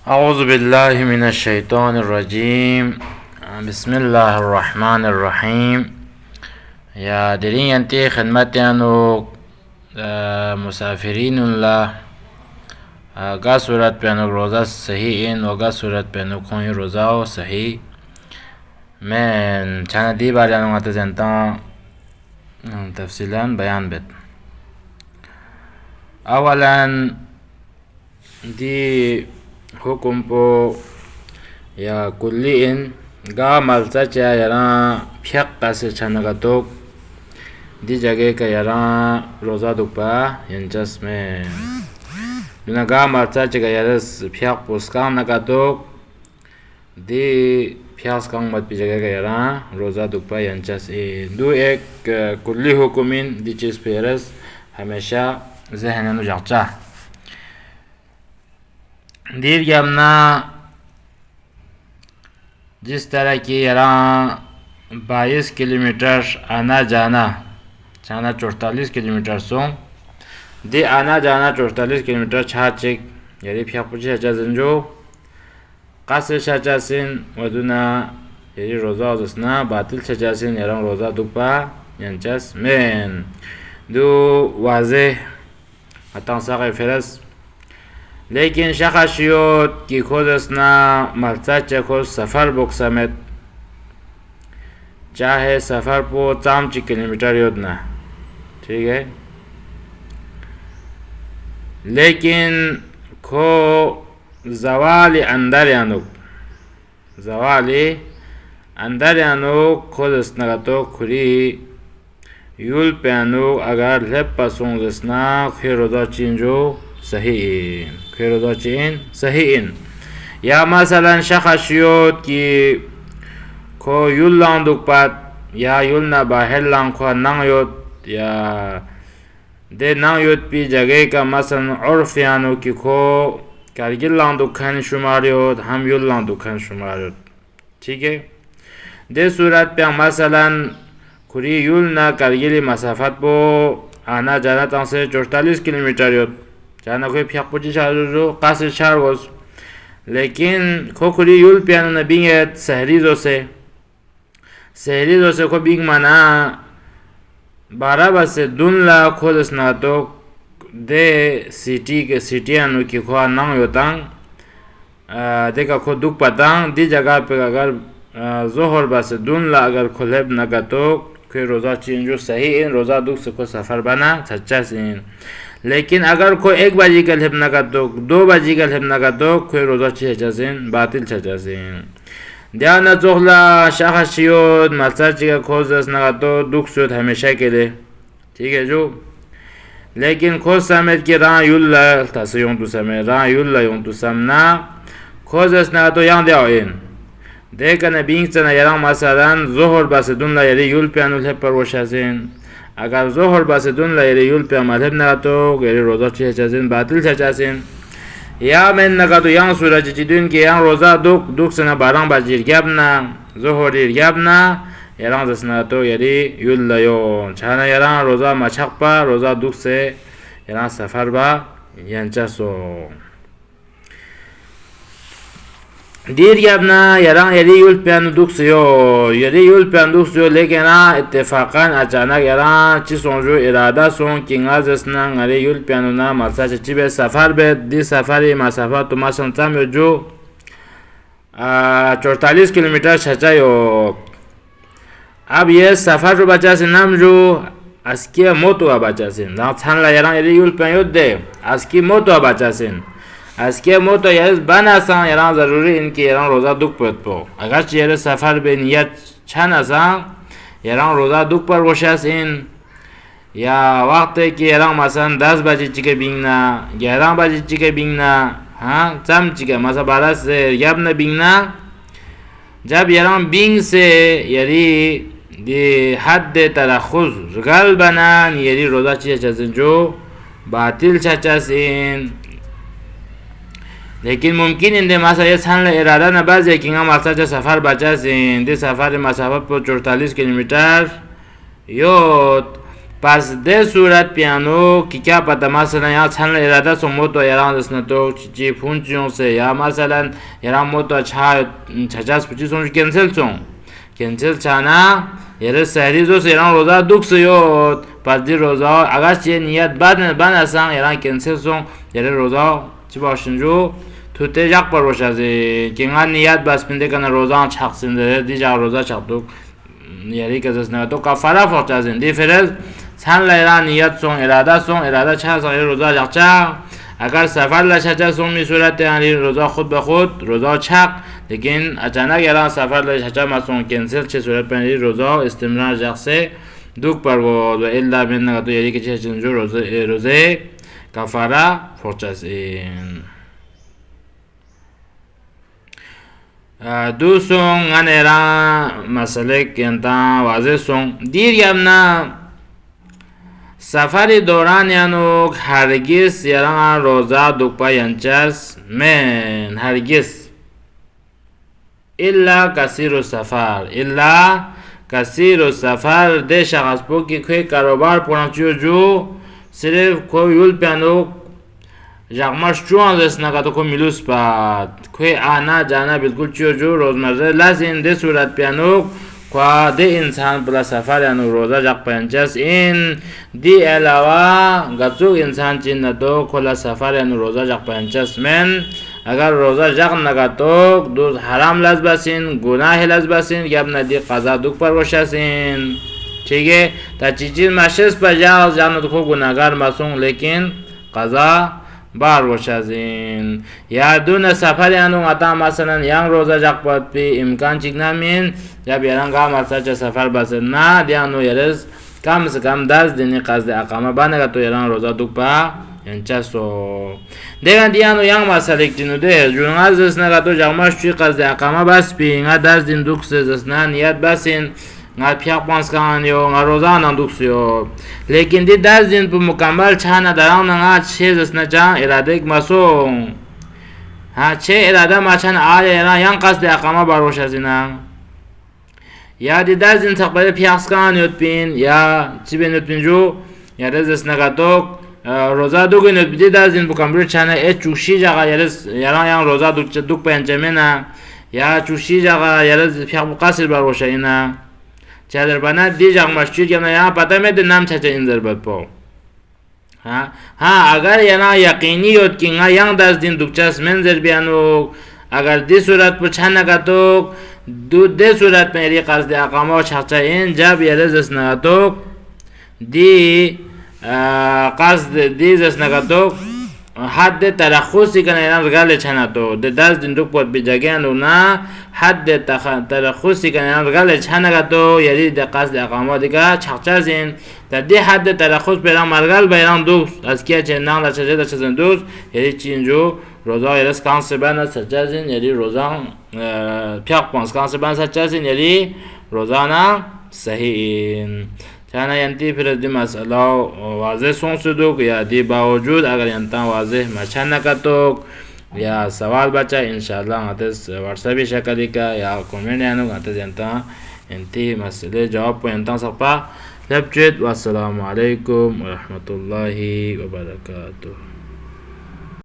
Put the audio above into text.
أعوذ بالله من الشيطان الرجيم. بسم الله الرحمن الرحيم. يا ديرين ينتي خدمتيانو مسافرين الله غا صورت بيانو روزا صحيحين وغا صورت بيانو كوني روزاو صحيح من چانا دي باريانو غاتا زنطان تفصيلا بيان بيت. اولا دي hukum po ya kulliin ga malsa cha yara phyak kas chana ga tok di jage ka yara roza dukpa yanjas me duna ga malsa cha ga yara phyak poskang na ga tok di phyak skang mat pi jage ka yara roza dukpa yanjas e दो एक kulli hukumin di चीज पे रस हमेशा जहन में जाचा दीर यमना जिस तरह की यहाँ 22 किलोमीटर आना जाना 44 किलोमीटर सो दे आना जाना 44 किलोमीटर छाचिक यदि फ्यापुची हजाजंजो कासे छाचासिन वदुना यदि रोजा जसना बातिल छाचासिन यरंग रोजा दुपा यंचस मेन दो वाजे अतंग सागे फेरस लेकिन शखाशियोत की खोजसना मलचा खोज सफ़र बुक समेत चाहे सफ़र पो 3 किलोमीटर योजना ठीक है लेकिन खो जवाली अंदर यानो खोजसना तो खुरी यूल प्यानो अगर लेप पसों जसना खिरोदा चिंजो सहीन या मसलन शखाशियोत की को युल्लां दुकपात या युलना बाहेलां को नांगयोत या दे नांगयोत पी जगह का मसलन उर्फियानो की को कारगिलां दुखान शुमारियोत हम युल्लां दुखान शुमारियोत ठीक है दे सूरत पे मसलन खुरी युलना कारगिली मसाफत पो आना जाना तंग से 44 किलोमीटर योत जाना कोई फ्यापुची चालू कासे चारोस लेकिन खोखरी युल पियानो न बिंगेत सहरीजो से को बिंग मना 12 बसे दुनला खोदस ना तो दे सिटियानो की खो नंग योतांग देखा खो दुख पतांग दी जगह पे अगर जोहर बसे दुनला अगर खोलेब न तो कोई रोजा चेंजो सही इन रोजा दुख से को सफर बना सच्चा सीन लेकिन अगर कोई 1 बजे का हिपना का तो 2 बजे का हिपना का तो कोई रोजा छेजासिन बातिल छेजासिन ध्यान जोखला शखाशियोत मलसाची का खोजस ना तो दुख सुध हमेशा के लिए ठीक है जो लेकिन खोज समेत के रा युल्ला तसयों तो समय रा युल्ला यों तो समना खोजस ना तो yang देओइन देखना बिंग चना यरंग मसलन जोहर बस दुनला यरी युल प्यानुल है पर वशासिन अगर जोहर बस दुनला यरी युल पे मधब ना तो गेरी रोजा छेजासिन बातिल छेजासिन या men naga to yang suraj jidun ke yang roza duk sana barang bajir gyabna zohorir gyabna yarang dasna to yari yulla yo chana yarang roza machakpa roza duk se yarang safar ba yancha so there gyabna yarang yari yul pian duk se yo lekin ittifaqan achanak yarang chi sonjo irada son kinga jasna ngari yul pian na malsa chibe safar be di safari masafa to masan tam jo 44 kilometre छचा यो अब ये सफर जो बचा से नाम जो अस्की मोतो बचा से ना छान ला yarang yari yul pian yodde अस्की मोतो बचा से अस्के मोतो यस बना सा यारा जरूरी इनके यारा रोजा दुख पर तो अगर चेहरे सफर पे नियत छाना सा यारा रोजा दुख पर वशास इन या वक्त के यारा मसन 10 बजे चिके बिंगना 11 बजे चिके बिंगना हां चम चिके मसा 12 से यब न बिंगना जब यारा बिंग से यरी दे हद तरखुज गल बना यरी रोजा चेहरे जो बातिल छचासिन लेकिन मुमकिन इंदे मासा ये छान इरादा न बाज है कि हम मासा जो सफर बचा से इंदे सफर मसाफत पर 44 kilometre योत Pas de surat piano ki क्या पता masalan यहाँ छानले इरादा सो मोटो यारां जसना तो जी फुंजियों से या masalan यारां मोटो छाछास पुची सों कैंसिल छाना यारे सहरी जो से यारां रोजा दुख से यो pas di रोजा अगर चे नियत बाद असंग यारां कैंसिल सों यारे रोजा चिबा शिंजो तुते जाक पर रोशा से किंगा नियत बस पिंदे कना रोजा छाक्सिन दे दी जा रोजा छाक्दुक यारी का जसना तो कफारा फोचा जिन डिफरेंस छान लायरा नियत सों इरादा छा सों रोजा जाचा अगर सफर ला छाचा सों में सूरत यानी रोजा खुद बखुद रोजा छाक लेकिन अचानक यारा सफर ला छाचा मा सों कैंसिल छे सूरत पर रोजा इस्तेमाल जाक से दुख पर वो इल्ला बिन ना तो यारी के छे जो रोजे कफारा फोचा जिन du song anera masalek yanta waze song dir yamna safari doran yanuk hargis yaranga roza dukpa yanchas men hargis illa kasiru safar de shakhs po ki khe karobar panachiyo jo sirf koi yul pianok जगमश चुआं जैसना का तो को मिलूस पात कोई आना जाना बिल्कुल चियो जो रोजमर्रा लाजिम दे सूरत पियानो क्वा दे इंसान प्ला सफर यानो रोजा जग पंचस इन दी अलावा गचु इंसान चिन तो खोला सफर यानो रोजा जग पंचस में अगर रोजा जग नगा तो दो हराम लजबसिन गुनाह लजबसिन यब नदी कजा दुख पर वशासिन ठीक है ता चीज माशस पर जानो तो को गुनाहगार मासूम लेकिन कजा बार वशाजिन या दून सफर यानो आता मसलन yang रोजा जगपत पे इम्कान चिकना में जब यारंग का मसला सफर बस ना दियानो यरस कम से कम 10 दिन कज़ अकामा बनेगा तो यारंग रोजा दुपा यांचा सो देगा दियानो yang मसला जिनु दे जुंगा जसना का तो जगमश ची कज़ अकामा बस पे 10 दिन दुख से जसना नियत Bassein nga pyak pans kan yo nga roza na duks yo lekin di 10 din pu mukammal chana darang na nga che jasna cha irade masong ha che irada ma chan aya na yang qas de aqama barosh azina ya di 10 din taqbal pyak kan yot pin ya chiben yot pin jo ya jasna ga tok roza dugun yot di 10 din mukammal chana e chushi jaga yara yang roza duk penjamena ya chushi jaga yara pyak qasil barosh ina चादर बना दी जाग मस्जिद के ना यहाँ पता में तो नाम चाचा इंदर बत पो हाँ अगर यहाँ यकीनी होत कि यहाँ 10 दिन दुखचास मंजर बियानो अगर दी सूरत पुछाना का तो दे सूरत में ये काज दे अकामा चाचा इन जब ये जसना तो दी काज दी जसना का तो حد ترخصی کنه اینا رگال چنه تو ده 10 दिन दुख पद बिजगेन ना حد ترخصی کنه اینا رگال چنه تو یعنی ده قصد اقامه دیگه چخچازین تا دی حد ترخص برام مرگال بیرام دوست از کیا چنان لا چجه چزن دوست یعنی چینجو روزا یرس کانسبان سجازین یعنی روزا پیاق پانس کانسبان سجازین یعنی روزانا صحیح چانا ینتی پھر دی مسئلہ واضح سون سدوک یا دی باوجود اگر ینتا واضح مچھن نکتوک یا سوال بچا انشاءاللہ غتس واتساپی شکلی کا یا کومنٹ یانو غتس ینتا ینتی مسئلے جواب پو ینتا سپا لب چیت والسلام علیکم ورحمت اللہ وبرکاتہ